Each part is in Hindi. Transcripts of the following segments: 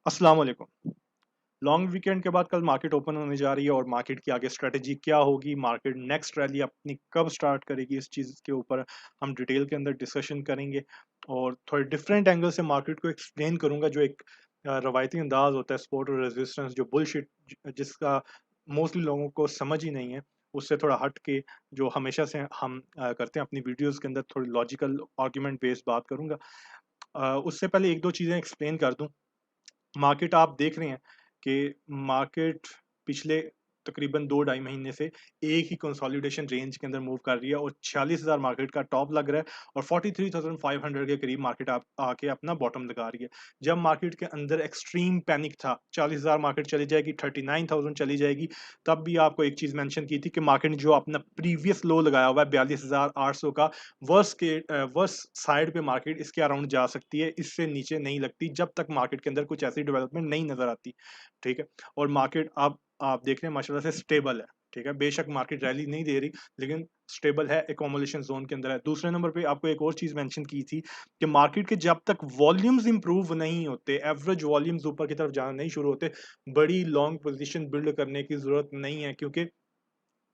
अस्सलाम वालेकुम। लॉन्ग वीकेंड के बाद कल मार्केट ओपन होने जा रही है और मार्केट की आगे स्ट्रेटेजी क्या होगी, मार्केट नेक्स्ट रैली अपनी कब स्टार्ट करेगी, इस चीज़ के ऊपर हम डिटेल के अंदर डिस्कशन करेंगे और थोड़े डिफरेंट एंगल से मार्केट को एक्सप्लेन करूंगा। जो एक रवायती अंदाज होता है सपोर्ट और रेजिस्टेंस, जो बुलशिट जिसका मोस्टली लोगों को समझ ही नहीं है, उससे थोड़ा हट के जो हमेशा से हम करते हैं अपनी वीडियोस के अंदर, थोड़ी लॉजिकल आर्ग्यूमेंट बेस्ड बात करूंगा। उससे पहले एक दो चीज़ें एक्सप्लेन कर दूं। मार्केट आप देख रहे हैं कि मार्केट पिछले तकरीबन 2 ढाई महीने से एक ही कंसोलिडेशन रेंज के अंदर मूव कर रही है और 46,000 मार्केट का टॉप लग रहा है और 43,500 के करीब मार्केट आप आके अपना बॉटम लगा रही है। जब मार्केट के अंदर एक्सट्रीम पैनिक था, 40,000 मार्केट चली जाएगी, 39,000 चली जाएगी, तब भी आपको एक चीज मेंशन की थी कि मार्केट ने जो अपना प्रीवियस लो लगाया हुआ है 42,800 का, वर्स्ट साइड पे मार्केट इसके अराउंड जा सकती है, इससे नीचे नहीं लगती जब तक मार्केट के अंदर कुछ ऐसी डेवलपमेंट नहीं नजर आती। ठीक है। और मार्केट अब आप देख रहे हैं माशाल्लाह से स्टेबल है। ठीक है, बेशक मार्केट रैली नहीं दे रही लेकिन स्टेबल है, एकोमोलेशन जोन के अंदर है। दूसरे नंबर पे आपको एक और चीज मेंशन की थी कि मार्केट के जब तक वॉल्यूम्स इंप्रूव नहीं होते, एवरेज वॉल्यूम्स ऊपर की तरफ जाना नहीं शुरू होते, बड़ी लॉन्ग पोजीशन बिल्ड करने की जरूरत नहीं है, क्योंकि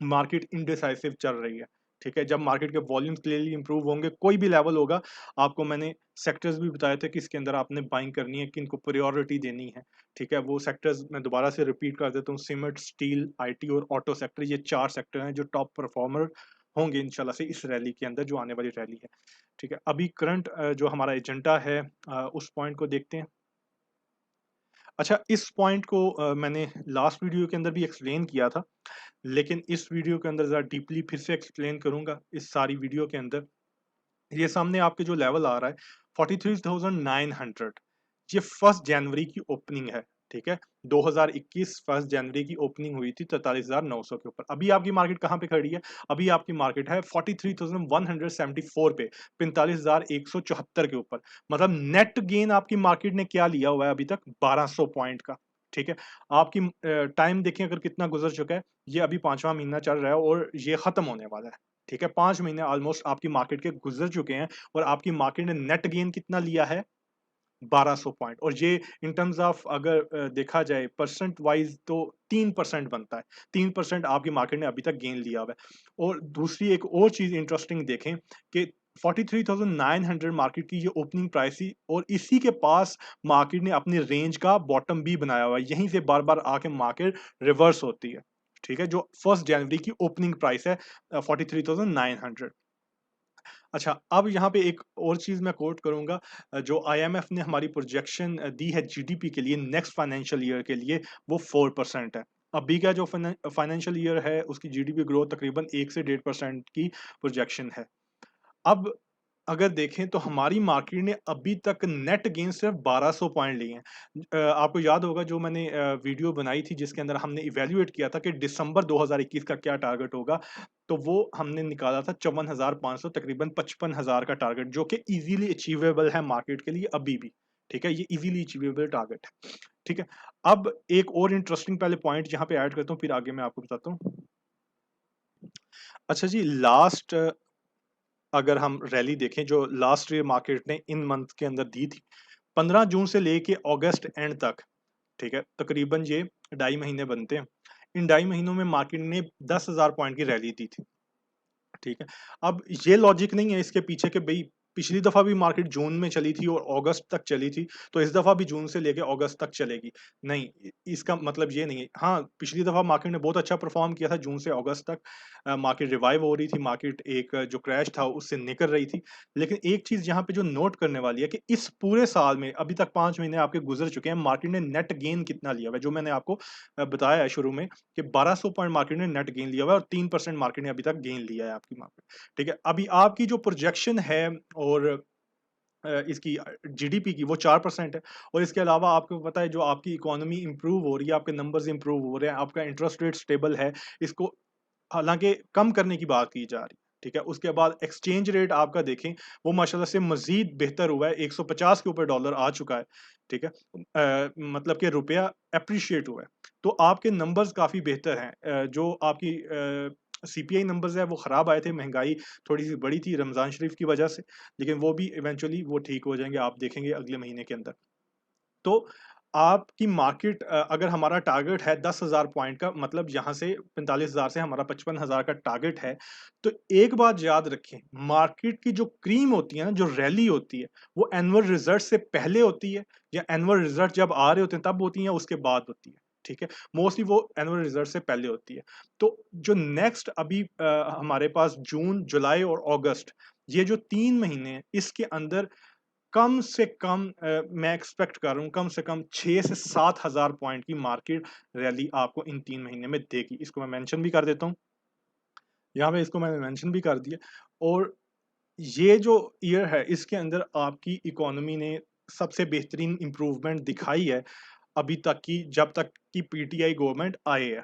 मार्केट इनडिसाइसिव चल रही है। ठीक है, जब मार्केट के वॉल्यूम्स क्लियरली इंप्रूव होंगे, कोई भी लेवल होगा, आपको मैंने सेक्टर्स भी बताए थे कि इसके अंदर आपने बाइंग करनी है, किनको प्रायोरिटी देनी है। ठीक है, वो सेक्टर्स मैं दोबारा से रिपीट कर देता हूँ। सीमेंट, स्टील, आईटी और ऑटो सेक्टर, ये चार सेक्टर हैं जो टॉप परफॉर्मर होंगे इंशाल्लाह से इस रैली के अंदर, जो आने वाली रैली है। ठीक है, अभी करंट जो हमारा एजेंडा है, उस पॉइंट को देखते हैं। अच्छा, इस पॉइंट को मैंने लास्ट वीडियो के अंदर भी एक्सप्लेन किया था, लेकिन इस वीडियो के अंदर ज़रा डीपली फिर से एक्सप्लेन करूंगा। इस सारी वीडियो के अंदर ये सामने आपके जो लेवल आ रहा है 43,900, ये 1 जनवरी की ओपनिंग है। ठीक है, 2021 1 जनवरी की ओपनिंग हुई थी 43,900 के ऊपर। अभी आपकी मार्केट कहाँ पे खड़ी है? अभी आपकी मार्केट है 43,174 पे, 45,174 के ऊपर। मतलब नेट गेन आपकी मार्केट ने क्या लिया हुआ है अभी तक? 1200 पॉइंट का। ठीक है, आपकी टाइम देखें अगर कितना गुजर चुका है। ये अभी पांचवा महीना चल रहा है और ये खत्म होने वाला है। ठीक है, 5 महीने ऑलमोस्ट आपकी मार्केट के गुजर चुके हैं और आपकी मार्केट ने नेट गेन कितना लिया है? 1200 पॉइंट। और ये इन टर्म्स ऑफ अगर देखा जाए परसेंट वाइज तो 3% बनता है। 3% आपकी मार्केट ने अभी तक गेन लिया हुआ है। और दूसरी एक और चीज इंटरेस्टिंग देखें कि 43,900 मार्केट की ये ओपनिंग प्राइस थी और इसी के पास मार्केट ने अपनी रेंज का बॉटम भी बनाया हुआ है। यहीं से बार बार आके मार्केट रिवर्स होती है। ठीक है, जो 1 जनवरी की ओपनिंग प्राइस है 43,900। अच्छा, अब यहाँ पे एक और चीज़ मैं कोट करूँगा। जो आईएमएफ ने हमारी प्रोजेक्शन दी है जीडीपी के लिए नेक्स्ट फाइनेंशियल ईयर के लिए, वो 4% है। अभी का जो फाइनेंशियल ईयर है उसकी जीडीपी ग्रोथ तकरीबन 1 से 1.5% की प्रोजेक्शन है। अब अगर देखें तो हमारी मार्केट ने अभी तक नेट गेन सिर्फ 1200 पॉइंट लिए हैं। आपको याद होगा जो मैंने वीडियो बनाई थी जिसके अंदर हमने इवेल्युएट किया था कि दिसंबर 2021 का क्या टारगेट होगा, तो वो हमने निकाला था 54,500, तकरीबन 55,000 का टारगेट, जो कि इजीली अचीवेबल है मार्केट के लिए अभी भी। ठीक है, ये इजीली अचीवेबल टारगेट है। ठीक है, अब एक और इंटरेस्टिंग पहले पॉइंट यहाँ पे ऐड करता हूँ, फिर आगे मैं आपको बताता हूँ। अच्छा जी, लास्ट अगर हम रैली देखें जो लास्ट ईयर मार्केट ने इन मंथ के अंदर दी थी, 15 जून से लेके अगस्त एंड तक। ठीक है, तकरीबन ये ढाई महीने बनते हैं। इन ढाई महीनों में मार्केट ने 10,000 पॉइंट की रैली दी थी। ठीक है, अब ये लॉजिक नहीं है इसके पीछे कि भाई पिछली दफा भी मार्केट जून में चली थी और अगस्त तक चली थी, तो इस दफा भी जून से लेके अगस्त तक चलेगी। नहीं, इसका मतलब ये नहीं है। हाँ, पिछली दफा मार्केट ने बहुत अच्छा परफॉर्म किया था जून से अगस्त तक। मार्केट रिवाइव हो रही थी, मार्केट एक जो क्रैश था उससे निकल रही थी। लेकिन एक चीज यहाँ पे जो नोट करने वाली है कि इस पूरे साल में अभी तक 5 महीने आपके गुजर चुके हैं, मार्केट ने नेट गेन कितना लिया हुआ है, जो मैंने आपको बताया है शुरू में कि 1200 पॉइंट मार्केट ने नेट गेन लिया हुआ है और 3% मार्केट ने अभी तक गेन लिया है आपकी मार्केट। ठीक है, अभी आपकी जो प्रोजेक्शन है और इसकी जीडीपी की, वो 4% है। और इसके अलावा आपको पता है जो आपकी इकोनॉमी इंप्रूव हो रही है, आपके नंबर्स इंप्रूव हो रहे हैं, आपका इंटरेस्ट रेट स्टेबल है, इसको हालांकि कम करने की बात की जा रही है। ठीक है, उसके बाद एक्सचेंज रेट आपका देखें, वो माशाल्लाह से मजीद बेहतर हुआ है, 150 के ऊपर डॉलर आ चुका है। ठीक है, मतलब कि रुपया अप्रिशिएट हुआ है। तो आपके नंबर्स काफ़ी बेहतर हैं। जो आपकी सीपीआई नंबर्स है वो ख़राब आए थे, महंगाई थोड़ी सी बड़ी थी रमज़ान शरीफ की वजह से, लेकिन वो भी इवेंचुअली वो ठीक हो जाएंगे, आप देखेंगे अगले महीने के अंदर। तो आपकी मार्केट अगर हमारा टारगेट है 10,000 पॉइंट का, मतलब यहाँ से 45,000 से हमारा 55,000 का टारगेट है, तो एक बात याद रखें, मार्केट की जो क्रीम होती है ना, जो रैली होती है, वो एनुअल रिजल्ट से पहले होती है या एनुअल रिजल्ट जब आ रहे होते हैं तब होती है या उसके बाद होती है। ठीक है, मोस्टली वो एनुअल रिजल्ट से पहले होती है। तो जो नेक्स्ट अभी हमारे पास जून, जुलाई और अगस्त, ये जो 3 महीने हैं, इसके अंदर कम से कम मैं एक्सपेक्ट कर रहा हूँ कम से कम 6 से 7,000 पॉइंट की मार्केट रैली आपको इन 3 महीने में देगी। इसको मैं मेंशन भी कर देता हूँ, यहाँ पे इसको मैंने मेंशन भी कर दिया। और ये जो ईयर है, इसके अंदर आपकी इकोनॉमी ने सबसे बेहतरीन इम्प्रूवमेंट दिखाई है अभी तक की, जब तक की पीटीआई गवर्नमेंट आए है।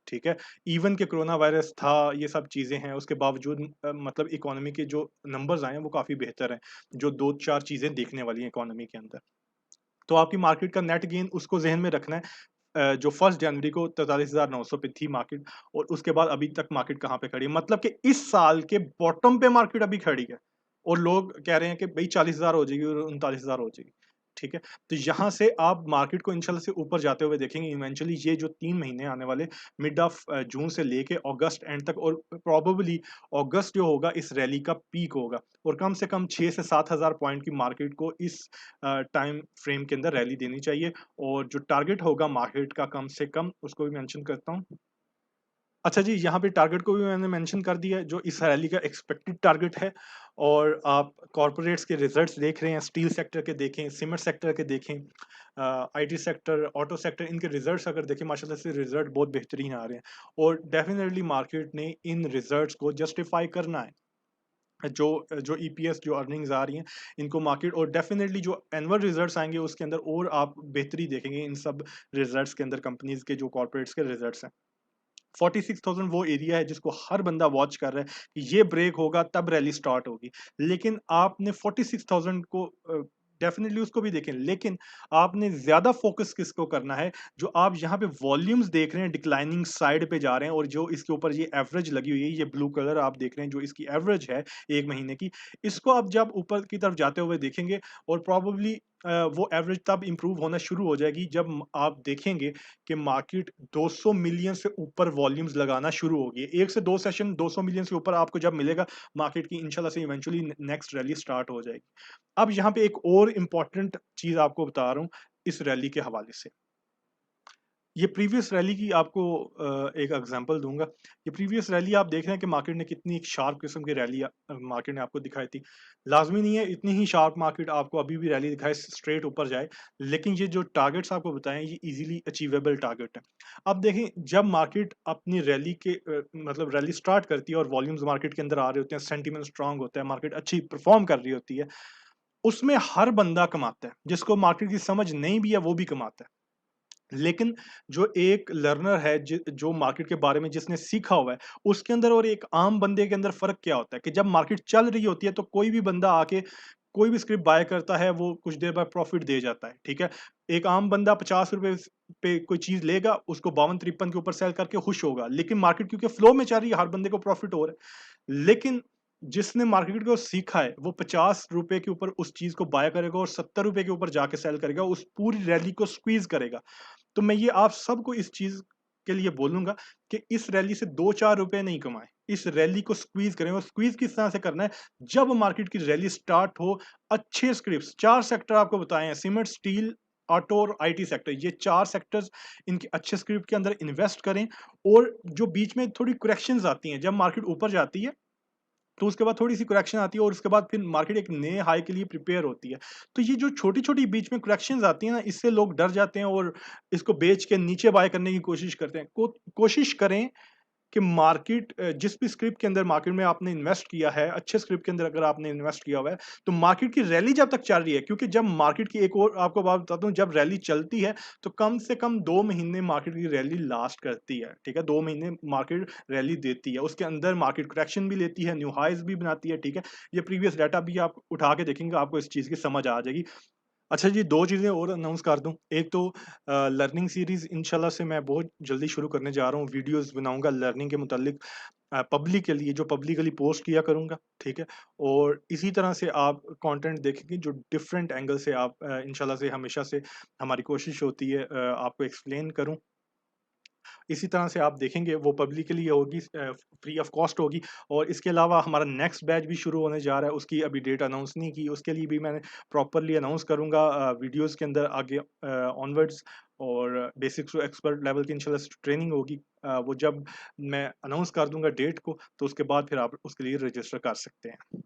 ठीक है, इवन के कोरोना वायरस था, ये सब चीजें हैं, उसके बावजूद मतलब इकोनॉमी के जो नंबर्स आए हैं वो काफी बेहतर हैं। जो दो चार चीजें देखने वाली हैं इकोनॉमी के अंदर, तो आपकी मार्केट का नेट गेन उसको ज़हन में रखना है। जो 1 जनवरी को 43,900 पे थी मार्केट, और उसके बाद अभी तक मार्केट कहाँ पे खड़ी है? मतलब कि इस साल के बॉटम पे मार्केट अभी खड़ी है, और लोग कह रहे हैं कि भई 40,000 हो जाएगी और 39,000 हो जाएगी। ठीक है? तो यहाँ से आप मार्केट को इंशाल्लाह से ऊपर जाते हुए देखेंगे इवेंचुअली, ये जो 3 महीने आने वाले, मिड ऑफ जून से लेके अगस्त एंड तक, और प्रोबेबली अगस्त जो होगा इस रैली का पीक होगा, और कम से कम 6 से 7,000 पॉइंट की मार्केट को इस टाइम फ्रेम के अंदर रैली देनी चाहिए। और जो टारगेट होगा मार्केट का, कम से कम उसको भी मेंशन करता हूँ। अच्छा जी, यहाँ पे टारगेट को भी मैंने मेंशन कर दिया है, जो इस रैली का एक्सपेक्टेड टारगेट है। और आप कॉर्पोरेट्स के रिजल्ट्स देख रहे हैं, स्टील सेक्टर के देखें, सीमेंट सेक्टर के देखें, आईटी सेक्टर, ऑटो सेक्टर, इनके रिजल्ट्स अगर देखें, माशाल्लाह से रिजल्ट बहुत बेहतरीन आ रहे हैं। और डेफिनेटली मार्केट ने इन रिजल्ट्स को जस्टिफाई करना है। जो जो ईपीएस, जो अर्निंग्स आ रही हैं, इनको मार्केट, और डेफिनेटली जो एनुअल रिजल्ट्स आएंगे उसके अंदर और आप बेहतरी देखेंगे इन सब रिजल्ट्स के अंदर, कंपनीज के जो कॉर्पोरेट्स के रिजल्ट्स हैं। 46,000 वो एरिया है जिसको हर बंदा वॉच कर रहा है कि ये ब्रेक होगा तब रैली स्टार्ट होगी। लेकिन आपने 46,000 को डेफिनेटली उसको भी देखें, लेकिन आपने ज्यादा फोकस किसको करना है? जो आप यहाँ पे वॉल्यूम्स देख रहे हैं डिक्लाइनिंग साइड पे जा रहे हैं, और जो इसके ऊपर ये एवरेज लगी हुई है, ये ब्लू कलर आप देख रहे हैं जो इसकी एवरेज है 1 महीने की, इसको आप जब ऊपर की तरफ जाते हुए देखेंगे, और प्रॉबेबली वो एवरेज तब इंप्रूव होना शुरू हो जाएगी जब आप देखेंगे कि मार्केट 200 मिलियन से ऊपर वॉल्यूम्स लगाना शुरू होगी। 1 से 2 सेशन 200 मिलियन से ऊपर आपको जब मिलेगा, मार्केट की इंशाल्लाह से इवेंचुअली नेक्स्ट रैली स्टार्ट हो जाएगी। अब यहाँ पे एक और इम्पोर्टेंट चीज़ आपको बता रहा हूँ इस रैली के हवाले से। ये प्रीवियस रैली की आपको एक एग्जांपल दूंगा। ये प्रीवियस रैली आप देख रहे हैं कि मार्केट ने कितनी एक शार्प किस्म की रैली मार्केट ने आपको दिखाई थी। लाजमी नहीं है इतनी ही शार्प मार्केट आपको अभी भी रैली दिखाए, स्ट्रेट ऊपर जाए, लेकिन ये जो टारगेट्स आपको बताएं ये इजीली अचीवेबल टारगेट है। अब देखें, जब मार्केट अपनी रैली के मतलब रैली स्टार्ट करती है और वॉल्यूम्स मार्केट के अंदर आ रहे होते हैं, सेंटीमेंट स्ट्रांग होता है, मार्केट अच्छी परफॉर्म कर रही होती है, उसमें हर बंदा कमाता है, जिसको मार्केट की समझ नहीं भी है वो भी कमाता है। लेकिन जो एक लर्नर है, जो मार्केट के बारे में जिसने सीखा हुआ है, उसके अंदर और एक आम बंदे के अंदर फर्क क्या होता है कि जब मार्केट चल रही होती है तो कोई भी बंदा आके कोई भी स्क्रिप्ट बाय करता है, वो कुछ देर बाद प्रॉफिट दे जाता है। ठीक है, एक आम बंदा 50 रुपए पे कोई चीज लेगा, उसको 52-53 के ऊपर सेल करके खुश होगा, लेकिन मार्केट क्योंकि फ्लो में चल रही है, हर बंदे को प्रॉफिट हो रहा है। लेकिन जिसने मार्केट को सीखा है, वो 50 रुपए के ऊपर उस चीज को बाय करेगा और 70 रुपए के ऊपर जाके सेल करेगा, उस पूरी रैली को स्क्वीज करेगा। तो मैं ये आप सबको इस चीज के लिए बोलूंगा कि इस रैली से 2-4 रुपए नहीं कमाएं, इस रैली को स्क्वीज करें। और स्क्वीज किस तरह से करना है? जब मार्केट की रैली स्टार्ट हो, अच्छे स्क्रिप्ट, 4 सेक्टर आपको बताए हैं, सीमेंट, स्टील, ऑटो और आईटी सेक्टर, ये 4 सेक्टर्स, इनके अच्छे स्क्रिप्ट के अंदर इन्वेस्ट करें। और जो बीच में थोड़ी करेक्शंस आती हैं, जब मार्केट ऊपर जाती है तो उसके बाद थोड़ी-सी करेक्शन आती है, और उसके बाद फिर मार्केट एक नए हाई के लिए प्रिपेयर होती है। तो ये जो छोटी-छोटी बीच में करेक्शंस आती हैं ना, इससे लोग डर जाते हैं और इसको बेच के नीचे बाय करने की कोशिश करते हैं। कोशिश करें कि मार्केट जिस भी स्क्रिप्ट के अंदर मार्केट में आपने इन्वेस्ट किया है, अच्छे स्क्रिप्ट के अंदर अगर आपने इन्वेस्ट किया हुआ है, तो मार्केट की रैली जब तक चल रही है, क्योंकि जब मार्केट की एक और आपको बात बताता हूँ, जब रैली चलती है तो कम से कम 2 महीने मार्केट की रैली लास्ट करती है। ठीक है? 2 महीने मार्केट रैली देती है। उसके अंदर मार्केट करेक्शन भी लेती है, न्यू हाइज़ भी बनाती है। ठीक है? ये प्रीवियस डाटा भी आप उठा के देखेंगे, आपको इस चीज़ की समझ आ जाएगी। अच्छा जी, 2 चीज़ें और अनाउंस कर दूँ। एक तो लर्निंग सीरीज़ इंशाल्लाह से मैं बहुत जल्दी शुरू करने जा रहा हूँ। वीडियोज़ बनाऊँगा लर्निंग के मुतालिक पब्लिक के लिए, जो पब्लिकली पोस्ट किया करूँगा, ठीक है? और इसी तरह से आप कंटेंट देखेंगे जो डिफरेंट एंगल से आप इंशाल्लाह से हमेशा से हमारी कोशिश होती है आपको एक्सप्लेन करूँ। इसी तरह से आप देखेंगे वो पब्लिकली होगी फ्री ऑफ कॉस्ट होगी और इसके अलावा हमारा नेक्स्ट बैच भी शुरू होने जा रहा है, उसकी अभी डेट अनाउंस नहीं की, उसके लिए भी मैंने प्रॉपरली अनाउंस करूँगा वीडियोज़ के अंदर आगे ऑनवर्ड्स और बेसिक्स टू एक्सपर्ट लेवल की इंशाल्लाह से ट्रेनिंग होगी। वो जब मैं अनाउंस कर दूँगा डेट को, तो उसके बाद फिर आप उसके लिए रजिस्टर कर सकते हैं।